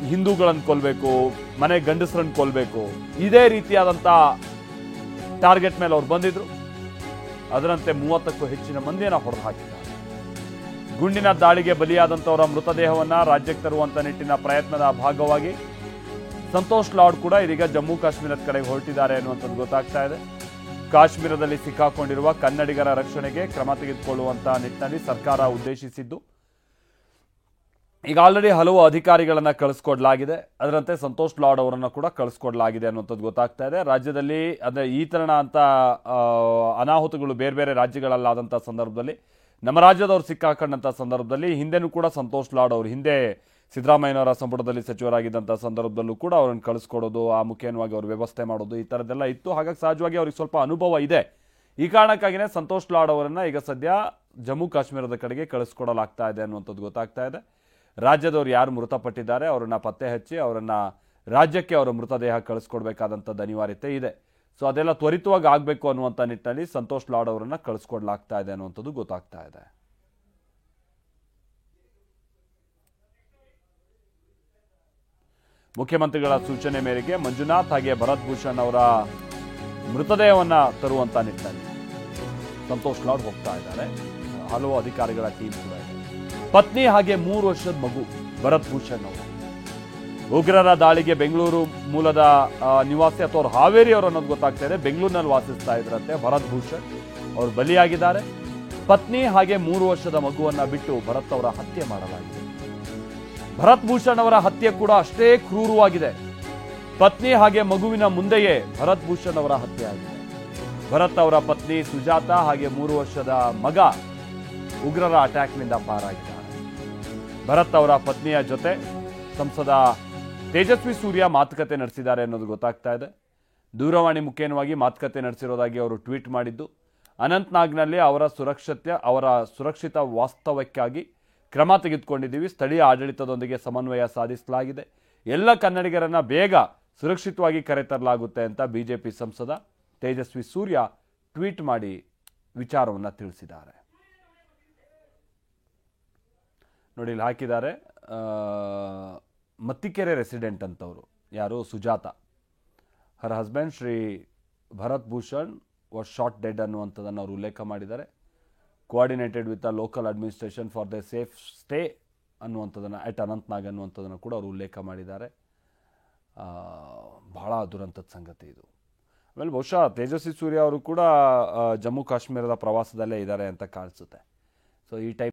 ಹಿಂದೂಗಳನ್ನು ಕೊಲ್ಲಬೇಕು, ಮನೆ ಗಂಡಸರನ್ನು ಕೊಲ್ಲಬೇಕು, ಇದೇ ರೀತಿಯಾದಂಥ ಟಾರ್ಗೆಟ್ ಮೇಲೆ ಅವ್ರು ಬಂದಿದ್ರು. ಅದರಂತೆ 30ಕ್ಕೂ ಹೆಚ್ಚಿನ ಮಂದಿಯನ್ನು ಹೊಡೆದು ಹಾಕಿದ್ದಾರೆ. ಗುಂಡಿನ ದಾಳಿಗೆ ಬಲಿಯಾದಂಥವರ ಮೃತದೇಹವನ್ನು ರಾಜ್ಯಕ್ಕೆ ತರುವಂಥ ನಿಟ್ಟಿನ ಪ್ರಯತ್ನದ ಭಾಗವಾಗಿ ಸಂತೋಷ್ ಲಾಡ್ ಕೂಡ ಇದೀಗ ಜಮ್ಮು ಕಾಶ್ಮೀರದ ಕಡೆಗೆ ಹೊರಟಿದ್ದಾರೆ ಅನ್ನುವಂಥದ್ದು ಗೊತ್ತಾಗ್ತಾ ಇದೆ. ಕಾಶ್ಮೀರದಲ್ಲಿ ಸಿಕ್ಕಾಕೊಂಡಿರುವ ಕನ್ನಡಿಗರ ರಕ್ಷಣೆಗೆ ಕ್ರಮ ತೆಗೆದುಕೊಳ್ಳುವಂಥ ನಿಟ್ಟಿನಲ್ಲಿ ಸರ್ಕಾರ ಉದ್ದೇಶಿಸಿದ್ದು. ಈಗ ಆಲ್ರೆಡಿ ಹಲವು ಅಧಿಕಾರಿಗಳನ್ನು ಕಳಿಸ್ಕೊಡ್ಲಾಗಿದೆ. ಅದರಂತೆ ಸಂತೋಷ್ ಲಾಡ್ ಅವರನ್ನು ಕೂಡ ಕಳಿಸ್ಕೊಡ್ಲಾಗಿದೆ ಅನ್ನುವಂಥದ್ದು ಗೊತ್ತಾಗ್ತಾ ಇದೆ. ರಾಜ್ಯದಲ್ಲಿ ಅಂದರೆ ಈ ತರಣ ಅಂತ ಅನಾಹುತಗಳು ಬೇರೆ ಬೇರೆ ರಾಜ್ಯಗಳಲ್ಲಾದಂಥ ಸಂದರ್ಭದಲ್ಲಿ, ನಮ್ಮ ರಾಜ್ಯದವ್ರು ಸಿಕ್ಕಾಕೊಂಡಂಥ ಸಂದರ್ಭದಲ್ಲಿ ಹಿಂದೆನೂ ಕೂಡ ಸಂತೋಷ್ ಲಾಡ್ ಅವರು ಹಿಂದೆ ಸಿದ್ದರಾಮಯ್ಯನವರ ಸಂಪುಟದಲ್ಲಿ ಸಚಿವರಾಗಿದ್ದಂಥ ಸಂದರ್ಭದಲ್ಲೂ ಕೂಡ ಅವ್ರನ್ನ ಕಳಿಸ್ಕೊಡೋದು, ಆ ಮುಖೇನವಾಗಿ ಅವ್ರ ವ್ಯವಸ್ಥೆ ಮಾಡೋದು, ಈ ಥರದ್ದೆಲ್ಲ ಇತ್ತು. ಹಾಗಾಗಿ ಸಹಜವಾಗಿ ಅವ್ರಿಗೆ ಸ್ವಲ್ಪ ಅನುಭವ ಇದೆ. ಈ ಕಾರಣಕ್ಕಾಗಿಯೇ ಸಂತೋಷ್ ಲಾಡ್ ಅವರನ್ನು ಈಗ ಸದ್ಯ ಜಮ್ಮು ಕಾಶ್ಮೀರದ ಕಡೆಗೆ ಕಳಿಸ್ಕೊಡಲಾಗ್ತಾ ಇದೆ ಅನ್ನುವಂಥದ್ದು ಗೊತ್ತಾಗ್ತಾ ಇದೆ. ರಾಜ್ಯದವ್ರು ಯಾರು ಮೃತಪಟ್ಟಿದ್ದಾರೆ ಅವರನ್ನು ಪತ್ತೆ ಹಚ್ಚಿ ಅವರನ್ನು ರಾಜ್ಯಕ್ಕೆ ಅವರ ಮೃತದೇಹ ಕಳಿಸ್ಕೊಡ್ಬೇಕಾದಂಥದ್ದು ಅನಿವಾರ್ಯತೆ ಇದೆ. ಸೊ ಅದೆಲ್ಲ ತ್ವರಿತವಾಗಿ ಆಗಬೇಕು ಅನ್ನುವಂಥ ನಿಟ್ಟಿನಲ್ಲಿ ಸಂತೋಷ್ ಲಾಡ್ ಅವರನ್ನು ಕಳಿಸ್ಕೊಡ್ಲಾಗ್ತಾ ಇದೆ ಅನ್ನುವಂಥದ್ದು ಗೊತ್ತಾಗ್ತಾ ಇದೆ. ಮುಖ್ಯಮಂತ್ರಿಗಳ ಸೂಚನೆ ಮೇರೆಗೆ ಮಂಜುನಾಥ್ ಹಾಗೆ ಭರತ್ ಭೂಷಣ್ ಅವರ ಮೃತದೇಹವನ್ನು ತರುವಂಥ ನಿಟ್ಟಿನಲ್ಲಿ ಸಂತೋಷ್ ಲಾಡ್ ಹೋಗ್ತಾ ಇದ್ದಾರೆ. ಹಲವು ಅಧಿಕಾರಿಗಳ ಟೀಮ್ ಕೂಡ ಇದೆ. ಪತ್ನಿ ಹಾಗೆ 3 ವರ್ಷದ ಮಗು ಭರತ್ ಭೂಷಣ್ ಅವರು ಉಗ್ರರ ದಾಳಿಗೆ ಬೆಂಗಳೂರು ಮೂಲದ ನಿವಾಸಿ ಅಥವಾ ಅವ್ರು ಹಾವೇರಿ ಅವರು ಅನ್ನೋದು ಗೊತ್ತಾಗ್ತಾ ಇದೆ. ಬೆಂಗಳೂರಿನಲ್ಲಿ ವಾಸಿಸ್ತಾ ಇದ್ರಂತೆ ಭರತ್ ಭೂಷಣ್ ಅವರು ಬಲಿಯಾಗಿದ್ದಾರೆ. ಪತ್ನಿ ಹಾಗೆ 3 ವರ್ಷದ ಮಗುವನ್ನ ಬಿಟ್ಟು ಭರತ್ ಅವರ ಹತ್ಯೆ ಮಾಡಲಾಗಿದೆ. ಭರತ್ ಭೂಷಣ್ ಅವರ ಹತ್ಯೆ ಕೂಡ ಅಷ್ಟೇ ಕ್ರೂರವಾಗಿದೆ. ಪತ್ನಿ ಹಾಗೆ ಮಗುವಿನ ಮುಂದೆಯೇ ಭರತ್ ಭೂಷಣ್ ಅವರ ಹತ್ಯೆ ಆಗಿದೆ. ಭರತ್ ಅವರ ಪತ್ನಿ ಸುಜಾತ ಹಾಗೆ 3 ವರ್ಷದ ಮಗ ಉಗ್ರರ ಅಟ್ಯಾಕ್ನಿಂದ ಪಾರಾಗಿದ್ದಾರೆ. ಭರತ್ ಅವರ ಪತ್ನಿಯ ಜೊತೆ ಸಂಸದ ತೇಜಸ್ವಿ ಸೂರ್ಯ ಮಾತುಕತೆ ನಡೆಸಿದ್ದಾರೆ ಅನ್ನೋದು ಗೊತ್ತಾಗ್ತಾ ಇದೆ. ದೂರವಾಣಿ ಮುಖೇನವಾಗಿ ಮಾತುಕತೆ ನಡೆಸಿರೋದಾಗಿ ಅವರು ಟ್ವೀಟ್ ಮಾಡಿದ್ದು, ಅನಂತನಾಗ್ನಲ್ಲಿ ಅವರ ಸುರಕ್ಷಿತ ವಾಸ್ತವ್ಯಕ್ಕಾಗಿ ಕ್ರಮ ತೆಗೆದುಕೊಂಡಿದ್ದೀವಿ. ಸ್ಥಳೀಯ ಆಡಳಿತದೊಂದಿಗೆ ಸಮನ್ವಯ ಸಾಧಿಸಲಾಗಿದೆ. ಎಲ್ಲ ಕನ್ನಡಿಗರನ್ನ ಬೇಗ ಸುರಕ್ಷಿತವಾಗಿ ಕರೆತರಲಾಗುತ್ತೆ ಅಂತ ಬಿಜೆಪಿ ಸಂಸದ ತೇಜಸ್ವಿ ಸೂರ್ಯ ಟ್ವೀಟ್ ಮಾಡಿ ವಿಚಾರವನ್ನು ತಿಳಿಸಿದ್ದಾರೆ. ನೋಡಿ ಇಲ್ಲಿ ಹಾಕಿದ್ದಾರೆ. ಮತ್ತಿಕೆರೆ ರೆಸಿಡೆಂಟ್ ಅಂತವರು ಯಾರು, Sujata. Her husband Shri Bharat Bhushan was shot dead ಅನ್ನುವಂಥದ್ದನ್ನು ಅವರು ಉಲ್ಲೇಖ ಮಾಡಿದ್ದಾರೆ. Coordinated with the local administration for the safe stay ಅನ್ನುವಂಥದ್ದನ್ನು ಅಟ್ ಅನಂತನಾಗ್ ಅನ್ನುವಂಥದ್ದನ್ನು ಕೂಡ ಅವರು ಉಲ್ಲೇಖ ಮಾಡಿದ್ದಾರೆ. ಬಹಳ ದುರಂತದ ಸಂಗತಿ ಇದು. ಆಮೇಲೆ ಬಹುಶಃ ತೇಜಸ್ವಿ ಸೂರ್ಯ ಅವರು ಕೂಡ ಜಮ್ಮು ಕಾಶ್ಮೀರದ ಪ್ರವಾಸದಲ್ಲೇ ಇದ್ದಾರೆ ಅಂತ ಕಾಣಿಸುತ್ತೆ. ಸೊ ಈ ಟೈಪ್